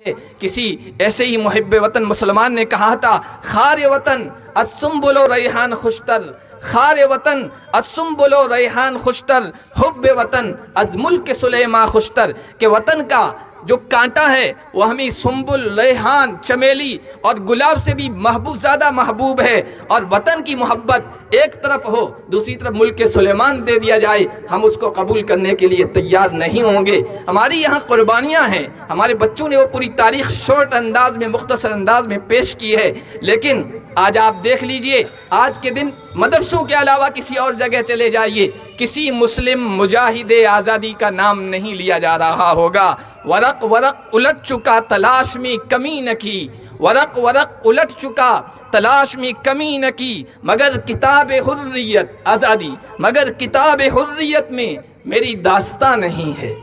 کسی ایسے ہی محب وطن مسلمان نے کہا تھا، خار وطن السنبل و ریحان خوشتر، خار وطن السنبل و ریحان خوشتر، حب وطن از ملک سلیمان خوشتر، کہ وطن کا جو کانٹا ہے وہ ہمیں سنبل، ریحان، چمیلی اور گلاب سے بھی محبوب، زیادہ محبوب ہے، اور وطن کی محبت ایک طرف ہو، دوسری طرف ملک سلیمان دے دیا جائے، ہم اس کو قبول کرنے کے لیے تیار نہیں ہوں گے۔ ہماری یہاں قربانیاں ہیں، ہمارے بچوں نے وہ پوری تاریخ شارٹ انداز میں، مختصر انداز میں پیش کی ہے، لیکن آج آپ دیکھ لیجئے، آج کے دن مدرسوں کے علاوہ کسی اور جگہ چلے جائیے، کسی مسلم مجاہد آزادی کا نام نہیں لیا جا رہا ہوگا۔ ورق ورق الٹ چکا تلاش میں کمی نہ کی، ورق ورق الٹ چکا تلاش میں کمی نہ کی، مگر کتاب حریت آزادی، مگر کتاب حریت میں میری داستان نہیں ہے۔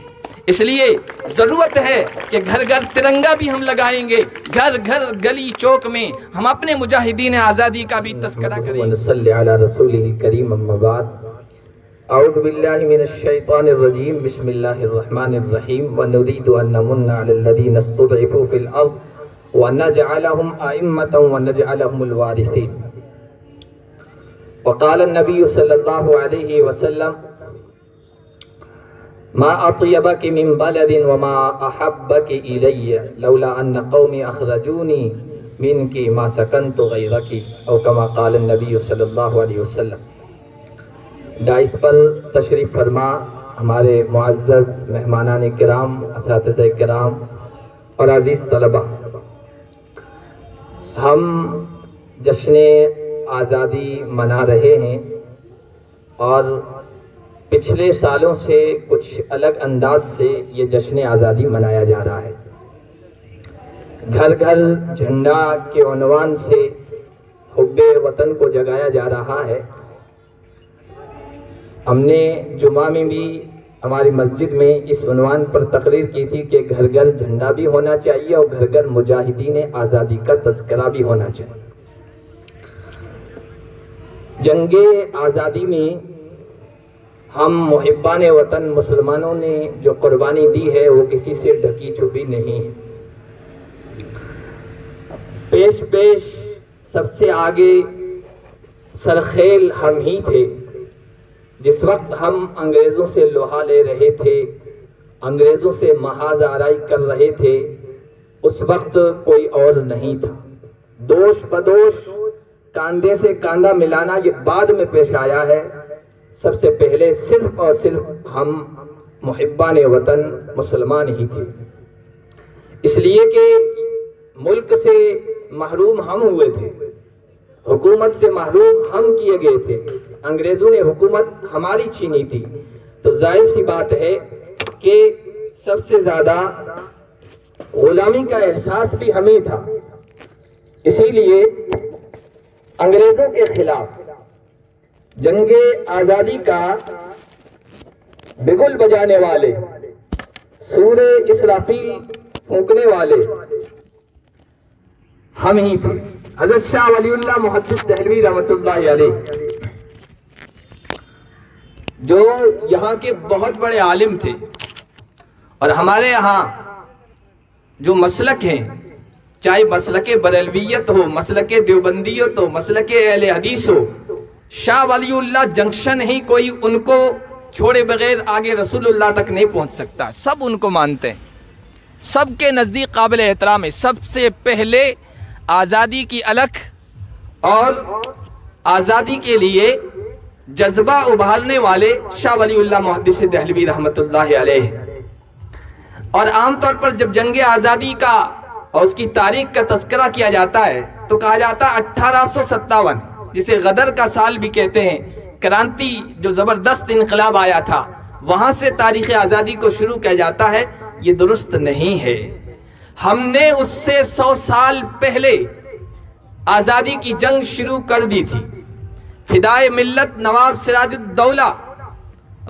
اس لیے ضرورت ہے کہ گھر گھر ترنگا بھی ہم لگائیں گے، گھر گھر گلی چوک میں ہم اپنے مجاہدین آزادی کا بھی تذکرہ کریں گے۔ ونصلی علی رسولہ الکریم، اما بعد، اعوذ باللہ من الشیطان الرجیم، بسم اللہ الرحمن الرحیم، ونرید ان نمن علی الذین استضعفوا فی الارض ونجعلهم ائمۃ ونجعلهم الوارثین۔ وقال النبی صلی اللہ علیہ وسلم، ما اطیبک من بلد وما احبک الی لولا ان قومی اخرجونی منک ما سکنت غیرک، او کما قال النبی صلی اللہ علیہ وسلم۔ ڈائس پر تشریف فرما ہمارے معزز مہمانان کرام، اساتذہ کرام اور عزیز طلبہ، ہم جشن آزادی منا رہے ہیں اور پچھلے سالوں سے کچھ الگ انداز سے یہ جشن آزادی منایا جا رہا ہے۔ گھر گھر جھنڈا کے عنوان سے حب وطن کو جگایا جا رہا ہے۔ ہم نے جمعہ میں بھی ہماری مسجد میں اس عنوان پر تقریر کی تھی کہ گھر گھر جھنڈا بھی ہونا چاہیے اور گھر گھر مجاہدین آزادی کا تذکرہ بھی ہونا چاہیے۔ جنگ آزادی میں ہم محبان وطن مسلمانوں نے جو قربانی دی ہے وہ کسی سے ڈھکی چھپی نہیں ہے۔ پیش پیش سب سے آگے سرخیل ہم ہی تھے۔ جس وقت ہم انگریزوں سے لوہا لے رہے تھے، انگریزوں سے محاذ آرائی کر رہے تھے، اس وقت کوئی اور نہیں تھا۔ دوش بدوش کاندھے سے کاندھا ملانا یہ بعد میں پیش آیا ہے۔ سب سے پہلے صرف اور صرف ہم محبان وطن مسلمان ہی تھے، اس لیے کہ ملک سے محروم ہم ہوئے تھے، حکومت سے محروم ہم کیے گئے تھے، انگریزوں نے حکومت ہماری چھینی تھی، تو ظاہر سی بات ہے کہ سب سے زیادہ غلامی کا احساس بھی ہمیں تھا۔ اسی لیے انگریزوں کے خلاف جنگ آزادی کا بگل بجانے والے، سور اسرافیل پھونکنے والے ہم ہی تھے۔ حضرت شاہ ولی اللہ محدث دہلوی رحمۃ اللہ علیہ، جو یہاں کے بہت بڑے عالم تھے، اور ہمارے یہاں جو مسلک ہیں، چاہے مسلک بریلویت ہو، مسلک دیوبندیت ہو، مسلک اہل حدیث ہو، شاہ ولی اللہ جنکشن ہی کوئی ان کو چھوڑے بغیر آگے رسول اللہ تک نہیں پہنچ سکتا۔ سب ان کو مانتے ہیں، سب کے نزدیک قابل احترام ہے۔ سب سے پہلے آزادی کی الکھ اور آزادی کے لیے جذبہ ابھارنے والے شاہ ولی اللہ محدث دہلوی رحمۃ اللہ علیہ۔ اور عام طور پر جب جنگ آزادی کا اور اس کی تاریخ کا تذکرہ کیا جاتا ہے تو کہا جاتا ہے 1857، جسے غدر کا سال بھی کہتے ہیں، کرانتی جو زبردست انقلاب آیا تھا، وہاں سے تاریخ آزادی کو شروع کیا جاتا ہے، یہ درست نہیں ہے۔ ہم نے اس سے 100 سال پہلے آزادی کی جنگ شروع کر دی تھی۔ فدائے ملت نواب سراج الدولہ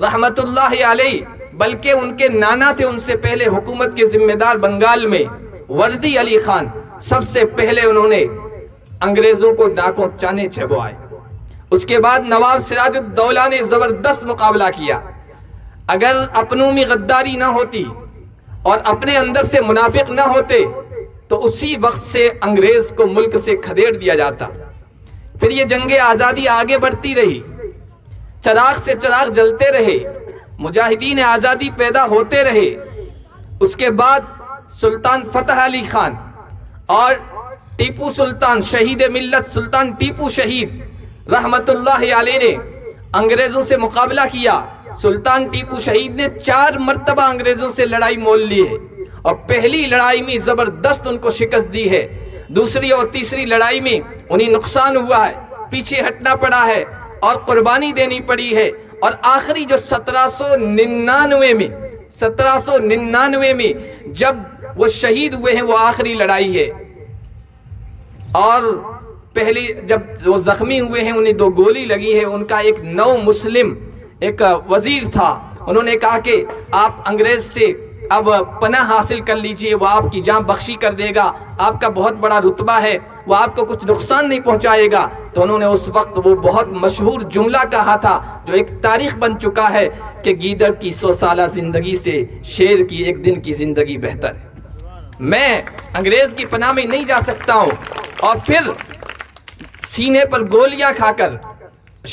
رحمت اللہ علیہ، بلکہ ان کے نانا تھے ان سے پہلے حکومت کے ذمہ دار بنگال میں، وردی علی خان، سب سے پہلے انہوں نے انگریزوں کو ناکوں چانے چبوائے۔ اس کے بعد نواب سراج الدولہ نے زبردست مقابلہ کیا۔ اگر اپنوں میں غداری نہ ہوتی، اور اپنے اندر سے منافق نہ ہوتے تو اسی وقت سے انگریز کو ملک سے کھدیڑ دیا جاتا۔ پھر یہ جنگ آزادی آگے بڑھتی رہی، چراغ سے چراغ جلتے رہے، مجاہدین آزادی پیدا ہوتے رہے۔ اس کے بعد سلطان فتح علی خان اور ٹیپو سلطان، شہید ملت سلطان ٹیپو شہید رحمت اللہ علیہ نے انگریزوں سے مقابلہ کیا۔ سلطان ٹیپو شہید نے 4 مرتبہ انگریزوں سے لڑائی مول لی ہے، اور پہلی لڑائی میں زبردست ان کو شکست دی ہے، دوسری اور تیسری لڑائی میں انہیں نقصان ہوا ہے، پیچھے ہٹنا پڑا ہے اور قربانی دینی پڑی ہے، اور آخری جو 1799 میں جب وہ شہید ہوئے ہیں وہ آخری لڑائی ہے۔ اور پہلی جب وہ زخمی ہوئے ہیں انہیں 2 گولی لگی ہے، ان کا ایک نو مسلم ایک وزیر تھا، انہوں نے کہا کہ آپ انگریز سے اب پناہ حاصل کر لیجئے، وہ آپ کی جان بخشی کر دے گا، آپ کا بہت بڑا رتبہ ہے، وہ آپ کو کچھ نقصان نہیں پہنچائے گا۔ تو انہوں نے اس وقت وہ بہت مشہور جملہ کہا تھا جو ایک تاریخ بن چکا ہے کہ گیدڑ کی 100 سالہ زندگی سے شیر کی 1 دن کی زندگی بہتر ہے۔ میں انگریز کی پناہ میں نہیں جا سکتا ہوں، اور پھر سینے پر گولیاں کھا کر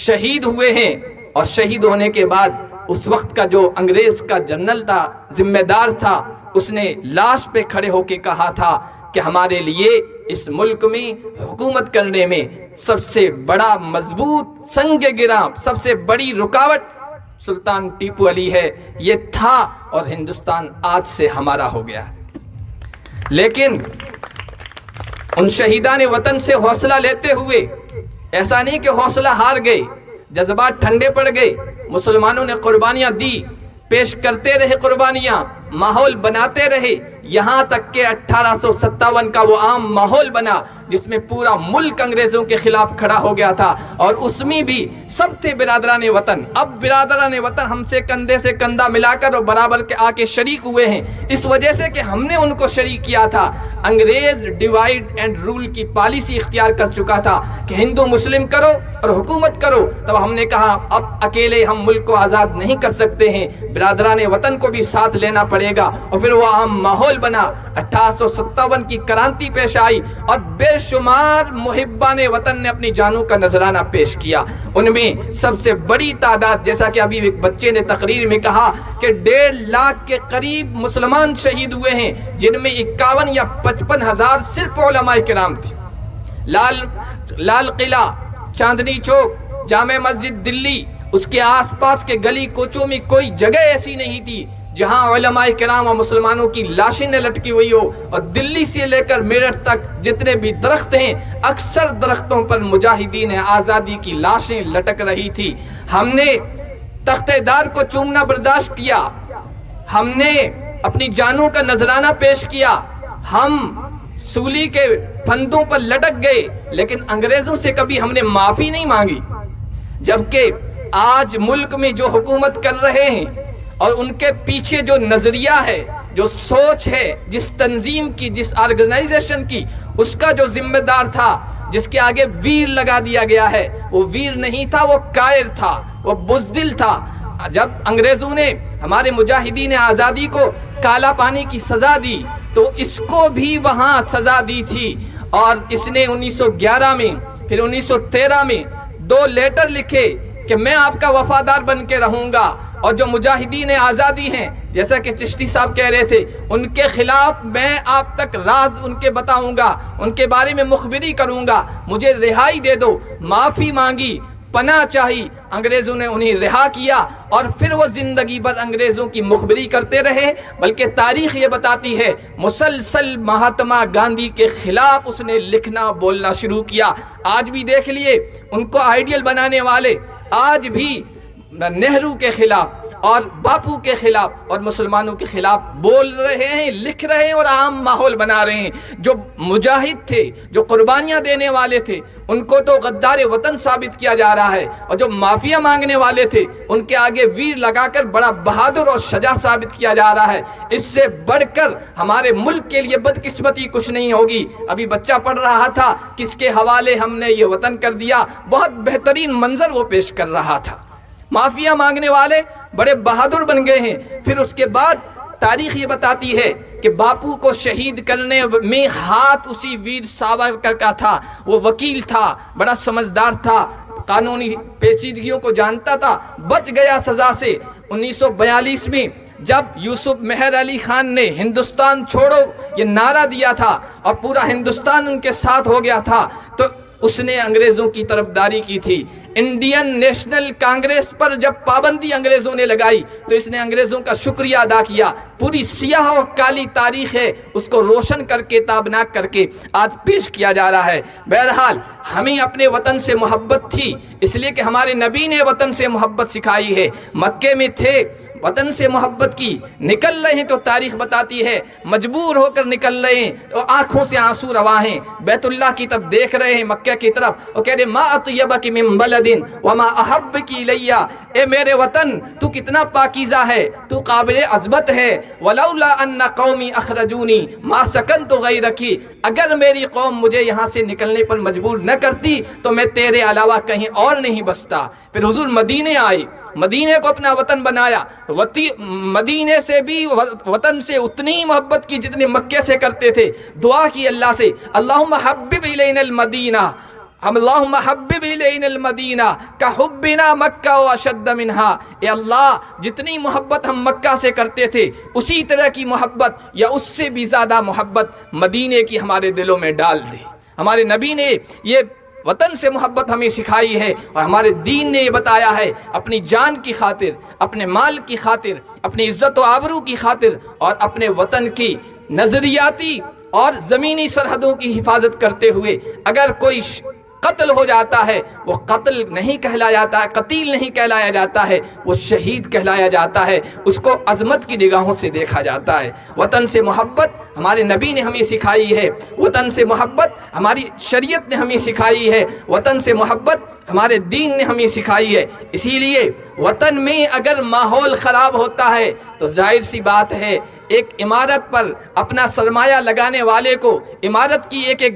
شہید ہوئے ہیں، اور شہید ہونے کے بعد اس وقت کا جو انگریز کا جنرل تھا، ذمہ دار تھا، اس نے لاش پہ کھڑے ہو کے کہا تھا کہ ہمارے لیے اس ملک میں حکومت کرنے میں سب سے بڑا مضبوط سنگ گرا، سب سے بڑی رکاوٹ سلطان ٹیپو علی ہے، یہ تھا، اور ہندوستان آج سے ہمارا ہو گیا ہے۔ لیکن ان شہیدان وطن سے حوصلہ لیتے ہوئے ایسا نہیں کہ حوصلہ ہار گئے، جذبات ٹھنڈے پڑ گئے، مسلمانوں نے قربانیاں دی، پیش کرتے رہے قربانیاں، ماحول بناتے رہے، یہاں تک کہ 1857 کا وہ عام ماحول بنا جس میں پورا ملک انگریزوں کے خلاف کھڑا ہو گیا تھا، اور اس میں بھی سب تھے برادران وطن۔ اب برادران وطن ہم سے کندھے سے کندھا ملا کر اور برابر کے آ کے شریک ہوئے ہیں، اس وجہ سے کہ ہم نے ان کو شریک کیا تھا۔ انگریز ڈیوائیڈ اینڈ رول کی پالیسی اختیار کر چکا تھا کہ ہندو مسلم کرو اور حکومت کرو، تب ہم نے کہا اب اکیلے ہم ملک کو آزاد نہیں کر سکتے ہیں، برادران وطن کو بھی ساتھ لینا پڑے گا، اور پھر وہ عام ماحول بنا۔ 1857 کی کرانتی پیش آئی، اور بے شمار محبان وطن نے اپنی جانوں کا نذرانہ پیش کیا۔ ان میں سب سے بڑی تعداد، جیسا کہ ابھی ایک بچے نے تقریر میں کہا کہ 1.5 لاکھ کے قریب مسلمان شہید ہوئے ہیں، جن میں 51 یا 55 ہزار صرف علماء کرام تھے۔ لال قلعہ، چاندنی چوک، جامع مسجد دلی، اس کے آس پاس کے گلی کوچوں میں کوئی جگہ ایسی نہیں تھی جہاں علماء کرام اور مسلمانوں کی لاشیں نہ لٹکی ہوئی ہو، اور دلی سے لے کر میرٹھ تک جتنے بھی درخت ہیں، اکثر درختوں پر مجاہدین آزادی کی لاشیں لٹک رہی تھی۔ ہم نے تختہ دار کو چومنا برداشت کیا، ہم نے اپنی جانوں کا نذرانہ پیش کیا، ہم سولی کے پھندوں پر لٹک گئے، لیکن انگریزوں سے کبھی ہم نے معافی نہیں مانگی۔ جبکہ آج ملک میں جو حکومت کر رہے ہیں اور ان کے پیچھے جو نظریہ ہے، جو سوچ ہے، جس تنظیم کی، جس آرگنائزیشن کی، اس کا جو ذمہ دار تھا، جس کے آگے ویر لگا دیا گیا ہے، وہ ویر نہیں تھا، وہ کائر تھا، وہ بزدل تھا۔ جب انگریزوں نے ہمارے مجاہدین آزادی کو کالا پانی کی سزا دی تو اس کو بھی وہاں سزا دی تھی، اور اس نے 1911 میں، پھر 1913 میں 2 لیٹر لکھے کہ میں آپ کا وفادار بن کے رہوں گا، اور جو مجاہدین آزادی ہیں، جیسا کہ چشتی صاحب کہہ رہے تھے، ان کے خلاف میں آپ تک راز ان کے بتاؤں گا، ان کے بارے میں مخبری کروں گا، مجھے رہائی دے دو۔ معافی مانگی، پناہ چاہی، انگریزوں نے انہیں رہا کیا، اور پھر وہ زندگی بھر انگریزوں کی مخبری کرتے رہے۔ بلکہ تاریخ یہ بتاتی ہے مسلسل مہاتما گاندھی کے خلاف اس نے لکھنا بولنا شروع کیا۔ آج بھی دیکھ لیے ان کو آئیڈیل بنانے والے آج بھی نہرو کے خلاف اور باپو کے خلاف اور مسلمانوں کے خلاف بول رہے ہیں، لکھ رہے ہیں، اور عام ماحول بنا رہے ہیں۔ جو مجاہد تھے، جو قربانیاں دینے والے تھے، ان کو تو غدار وطن ثابت کیا جا رہا ہے، اور جو معافیا مانگنے والے تھے ان کے آگے ویر لگا کر بڑا بہادر اور شجاع ثابت کیا جا رہا ہے۔ اس سے بڑھ کر ہمارے ملک کے لیے بدقسمتی کچھ نہیں ہوگی۔ ابھی بچہ پڑھ رہا تھا، کس کے حوالے ہم نے یہ وطن کر دیا، بہت بہترین منظر وہ پیش کر رہا تھا۔ معافیا مانگنے والے بڑے بہادر بن گئے ہیں۔ پھر اس کے بعد تاریخ یہ بتاتی ہے کہ باپو کو شہید کرنے میں ہاتھ اسی ویر ساورکر کا تھا. وہ وکیل تھا, بڑا سمجھدار تھا, قانونی پیچیدگیوں کو جانتا تھا, بچ گیا سزا سے. 1942 میں جب یوسف مہر علی خان نے ہندوستان چھوڑو یہ نعرہ دیا تھا اور پورا ہندوستان ان کے ساتھ ہو گیا تھا, تو اس نے انگریزوں کی طرفداری کی تھی. انڈین نیشنل کانگریس پر جب پابندی انگریزوں نے لگائی تو اس نے انگریزوں کا شکریہ ادا کیا. پوری سیاہ و کالی تاریخ ہے, اس کو روشن کر کے تابناک کر کے آج پیش کیا جا رہا ہے. بہرحال ہمیں اپنے وطن سے محبت تھی, اس لیے کہ ہمارے نبی نے وطن سے محبت سکھائی ہے. مکے میں تھے, وطن سے محبت کی, نکل رہے ہیں تو تاریخ بتاتی ہے مجبور ہو کر نکل رہے ہیں, اور آنکھوں سے آنسو روا ہیں, بیت اللہ کی طرف دیکھ رہے ہیں, مکہ کی طرف, اور کہہ رہے ما اطیبک من بلد وما احبک الیہ, اے میرے وطن تو کتنا پاکیزہ ہے, تو قابل عظمت ہے. ولولا ان قومی اخرجونی ما سکنت غیرک, اگر میری قوم مجھے یہاں سے نکلنے پر مجبور نہ کرتی تو میں تیرے علاوہ کہیں اور نہیں بستا. پھر حضور مدینے آئے, مدینے کو اپنا وطن بنایا. مدینے سے بھی وطن سے اتنی محبت کی جتنی مکے سے کرتے تھے. دعا کی اللہ سے, اللہم حبب الینا المدینہ, اللہم حبب الینا المدینہ کحبنا مکہ و اشد منہا, اے اللہ جتنی محبت ہم مکہ سے کرتے تھے اسی طرح کی محبت یا اس سے بھی زیادہ محبت مدینے کی ہمارے دلوں میں ڈال دے. ہمارے نبی نے یہ وطن سے محبت ہمیں سکھائی ہے, اور ہمارے دین نے یہ بتایا ہے اپنی جان کی خاطر, اپنے مال کی خاطر, اپنی عزت و آبرو کی خاطر اور اپنے وطن کی نظریاتی اور زمینی سرحدوں کی حفاظت کرتے ہوئے اگر کوئی قتل ہو جاتا ہے, وہ قتل نہیں کہلایا جاتا ہے, قتیل نہیں کہلایا جاتا ہے, وہ شہید کہلایا جاتا ہے. اس کو عظمت کی نگاہوں سے دیکھا جاتا ہے. وطن سے محبت ہمارے نبی نے ہمیں سکھائی ہے, وطن سے محبت ہماری شریعت نے ہمیں سکھائی ہے, وطن سے محبت ہمارے دین نے ہمیں سکھائی ہے. اسی لیے وطن میں اگر ماحول خراب ہوتا ہے تو ظاہر سی بات ہے ایک عمارت پر اپنا سرمایہ لگانے والے کو عمارت کی ایک ایک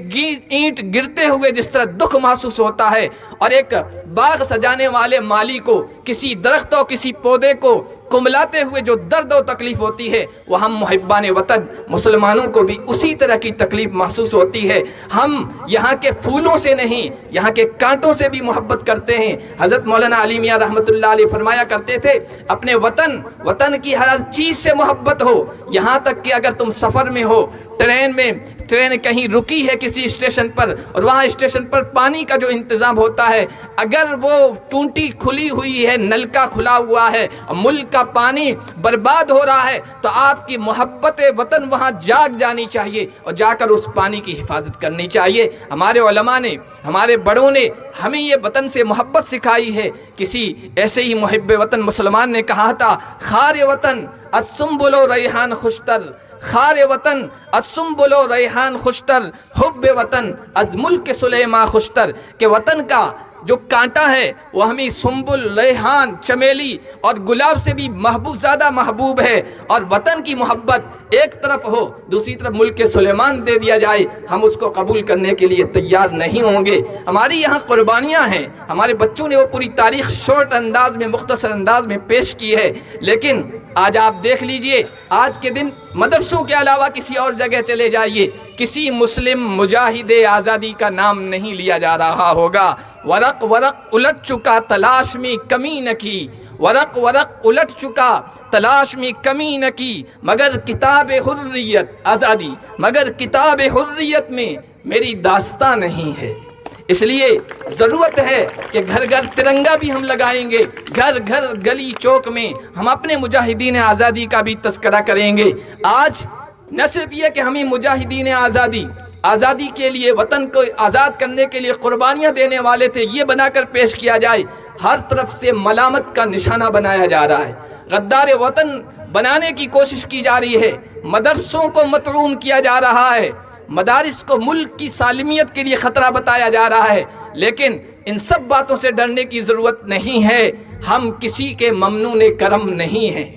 اینٹ گرتے ہوئے جس طرح دکھ محسوس ہوتا ہے, اور ایک باغ سجانے والے مالی کو کسی درخت اور کسی پودے کو کملاتے ہوئے جو درد و تکلیف ہوتی ہے, وہ ہم محبان وطن مسلمانوں کو بھی اسی طرح کی تکلیف محسوس ہوتی ہے. ہم یہاں کے پھولوں سے نہیں, یہاں کے کانٹوں سے بھی محبت کرتے ہیں. حضرت مولانا علی میاں رحمۃ اللہ علیہ فرمایا کرتے تھے اپنے وطن کی ہر چیز سے محبت ہو, یہاں تک کہ اگر تم سفر میں ہو, ٹرین کہیں رکی ہے کسی اسٹیشن پر, اور وہاں اسٹیشن پر پانی کا جو انتظام ہوتا ہے, اگر وہ ٹونٹی کھلی ہوئی ہے, نلکا کھلا ہوا ہے, اور ملک کا پانی برباد ہو رہا ہے, تو آپ کی محبت وطن وہاں جاگ جانی چاہیے اور جا کر اس پانی کی حفاظت کرنی چاہیے. ہمارے علماء نے, ہمارے بڑوں نے ہمیں یہ وطن سے محبت سکھائی ہے. کسی ایسے ہی محب وطن مسلمان نے کہا تھا, خار وطن السنبل و ریحان خوشتر, خار وطن السنبل و ریحان خوشتر, حب وطن از ملک سلیمان خوشتر, کہ وطن کا جو کانٹا ہے وہ ہمیں سنبل, ریحان, چمیلی اور گلاب سے بھی زیادہ محبوب ہے. اور وطن کی محبت ایک طرف ہو, دوسری طرف ملک سلیمان دے دیا جائے, ہم اس کو قبول کرنے کے لیے تیار نہیں ہوں گے. ہماری یہاں قربانیاں ہیں, ہمارے بچوں نے وہ پوری تاریخ شارٹ انداز میں, مختصر انداز میں پیش کی ہے. لیکن آج آپ دیکھ لیجئے, آج کے دن مدرسوں کے علاوہ کسی اور جگہ چلے جائیے, کسی مسلم مجاہد آزادی کا نام نہیں لیا جا رہا ہوگا. ورق ورق الٹ چکا تلاش میں کمی نہ کی, ورق ورق الٹ چکا تلاش میں کمی نہ کی, مگر کتاب حریت آزادی, مگر کتاب حریت میں میری داستان نہیں ہے. اس لیے ضرورت ہے کہ گھر گھر ترنگا بھی ہم لگائیں گے, گھر گھر گلی چوک میں ہم اپنے مجاہدین آزادی کا بھی تذکرہ کریں گے. آج نہ صرف یہ کہ ہمیں مجاہدین آزادی کے لیے, وطن کو آزاد کرنے کے لیے قربانیاں دینے والے تھے, یہ بنا کر پیش کیا جائے, ہر طرف سے ملامت کا نشانہ بنایا جا رہا ہے. غدار وطن بنانے کی کوشش کی جا رہی ہے, مدرسوں کو مطعون کیا جا رہا ہے, مدارس کو ملک کی سالمیت کے لیے خطرہ بتایا جا رہا ہے. لیکن ان سب باتوں سے ڈرنے کی ضرورت نہیں ہے. ہم کسی کے ممنون کرم نہیں ہیں,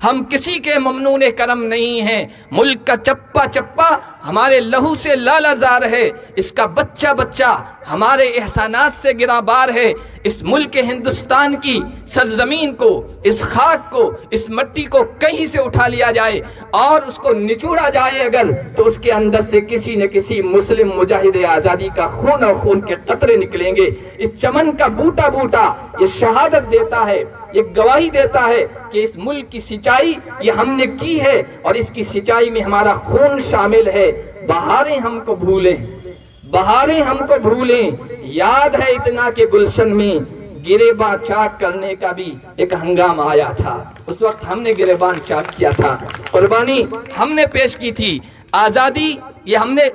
ہم کسی کے ممنون کرم نہیں ہیں. ملک کا چپا چپا ہمارے لہو سے لالہزار ہے، اس کا بچہ بچہ ہمارے احسانات سے گرابار ہے۔ اس ملک ہندوستان کی سرزمین کو، اس خاک کو، اس مٹی کو کہیں سے اٹھا لیا جائے اور اس کو نچوڑا جائے اگر، تو اس کے اندر سے کسی نہ کسی مسلم مجاہد آزادی کا خون اور خون کے قطرے نکلیں گے۔ اس چمن کا بوٹا بوٹا یہ شہادت دیتا ہے، یہ گواہی دیتا ہے کہ اس ملک کی سچائی یہ ہم نے کی ہے اور اس کی سچائی میں ہمارا خون شامل ہے۔ بہاریں ہم کو بھولیں، بہاریں ہم کو بھولیں، یاد ہے اتنا کہ گلشن میں گریباں چاک کرنے کا بھی ایک ہنگامہ آیا تھا، اس وقت ہم نے گریباں چاک کیا تھا، قربانی ہم نے پیش کی تھی۔ آزادی یہ ہم نے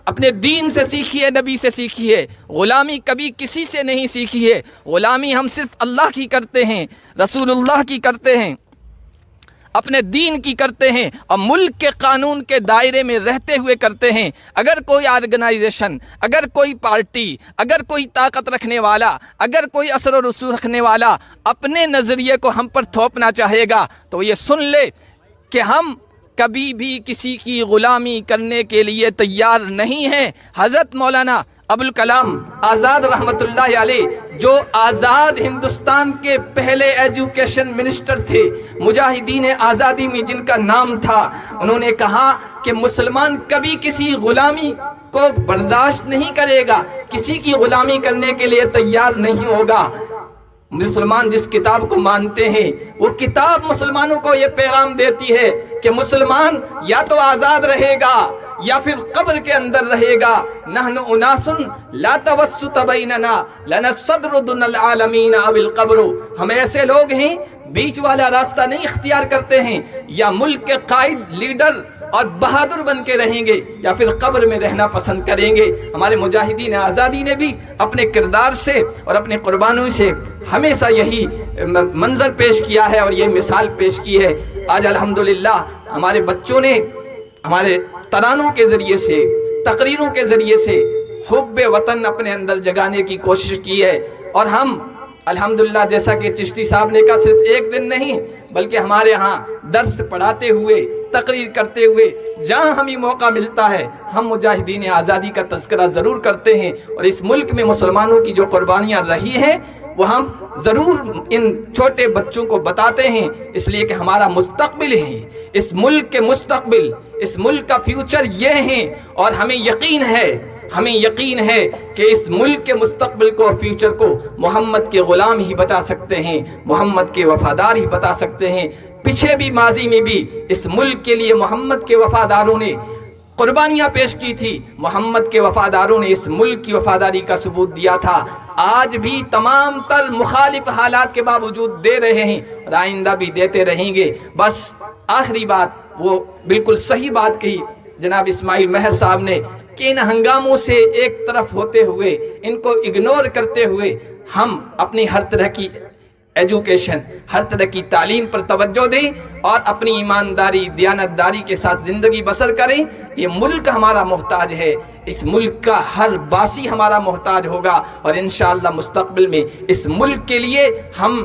اپنے دین سے سیکھی ہے، نبی سے سیکھی ہے، غلامی کبھی کسی سے نہیں سیکھی ہے۔ غلامی ہم صرف اللہ کی کرتے ہیں، رسول اللہ کی کرتے ہیں، اپنے دین کی کرتے ہیں اور ملک کے قانون کے دائرے میں رہتے ہوئے کرتے ہیں۔ اگر کوئی آرگنائزیشن، اگر کوئی پارٹی، اگر کوئی طاقت رکھنے والا، اگر کوئی اثر و رسوخ رکھنے والا اپنے نظریے کو ہم پر تھوپنا چاہے گا تو یہ سن لے کہ ہم کبھی بھی کسی کی غلامی کرنے کے لیے تیار نہیں ہیں۔ حضرت مولانا ابوالکلام آزاد رحمۃ اللہ علیہ جو آزاد ہندوستان کے پہلے ایجوکیشن منسٹر تھے، مجاہدین آزادی میں جن کا نام تھا، انہوں نے کہا کہ مسلمان کبھی کسی غلامی کو برداشت نہیں کرے گا، کسی کی غلامی کرنے کے لیے تیار نہیں ہوگا۔ مسلمان جس کتاب کو مانتے ہیں وہ کتاب مسلمانوں کو یہ پیغام دیتی ہے کہ مسلمان یا تو آزاد رہے گا یا پھر قبر کے اندر رہے گا۔ نحن اناس لا توسط بیننا لنا الصدر دون العالمین او القبر، ہم ایسے لوگ ہیں بیچ والا راستہ نہیں اختیار کرتے ہیں، یا ملک کے قائد، لیڈر اور بہادر بن کے رہیں گے یا پھر قبر میں رہنا پسند کریں گے۔ ہمارے مجاہدین آزادی نے بھی اپنے کردار سے اور اپنے قربانیوں سے ہمیشہ یہی منظر پیش کیا ہے اور یہ مثال پیش کی ہے۔ آج الحمدللہ ہمارے بچوں نے ہمارے ترانوں کے ذریعے سے، تقریروں کے ذریعے سے حب وطن اپنے اندر جگانے کی کوشش کی ہے، اور ہم الحمدللہ جیسا کہ چشتی صاحب نے کہا صرف ایک دن نہیں بلکہ ہمارے ہاں درس پڑھاتے ہوئے، تقریر کرتے ہوئے جہاں ہمیں موقع ملتا ہے ہم مجاہدین آزادی کا تذکرہ ضرور کرتے ہیں، اور اس ملک میں مسلمانوں کی جو قربانیاں رہی ہیں وہ ہم ضرور ان چھوٹے بچوں کو بتاتے ہیں، اس لیے کہ ہمارا مستقبل ہے، اس ملک کے مستقبل، اس ملک کا فیوچر یہ ہیں، اور ہمیں یقین ہے کہ اس ملک کے مستقبل کو اور فیوچر کو محمد کے غلام ہی بچا سکتے ہیں، محمد کے وفادار ہی بتا سکتے ہیں۔ پیچھے بھی ماضی میں بھی اس ملک کے لیے محمد کے وفاداروں نے قربانیاں پیش کی تھی، محمد کے وفاداروں نے اس ملک کی وفاداری کا ثبوت دیا تھا، آج بھی تمام تر مخالف حالات کے باوجود دے رہے ہیں اور آئندہ بھی دیتے رہیں گے۔ بس آخری بات وہ بالکل صحیح بات کہی جناب اسماعیل مہر صاحب نے کہ ان ہنگاموں سے ایک طرف ہوتے ہوئے، ان کو اگنور کرتے ہوئے ہم اپنی ہر طرح کی ایجوکیشن، ہر طرح کی تعلیم پر توجہ دیں اور اپنی ایمانداری، دیانتداری کے ساتھ زندگی بسر کریں۔ یہ ملک ہمارا محتاج ہے، اس ملک کا ہر باسی ہمارا محتاج ہوگا، اور انشاءاللہ مستقبل میں اس ملک کے لیے ہم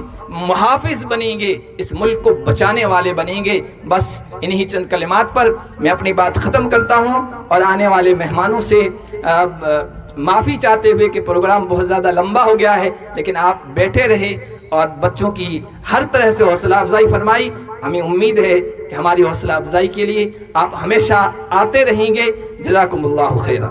محافظ بنیں گے، اس ملک کو بچانے والے بنیں گے۔ بس انہی چند کلمات پر میں اپنی بات ختم کرتا ہوں اور آنے والے مہمانوں سے معافی چاہتے ہوئے کہ پروگرام بہت زیادہ لمبا ہو گیا ہے، لیکن آپ بیٹھے رہے اور بچوں کی ہر طرح سے حوصلہ افزائی فرمائی۔ ہمیں امید ہے کہ ہماری حوصلہ افزائی کے لیے آپ ہمیشہ آتے رہیں گے۔ جزاکم اللہ خیرہ۔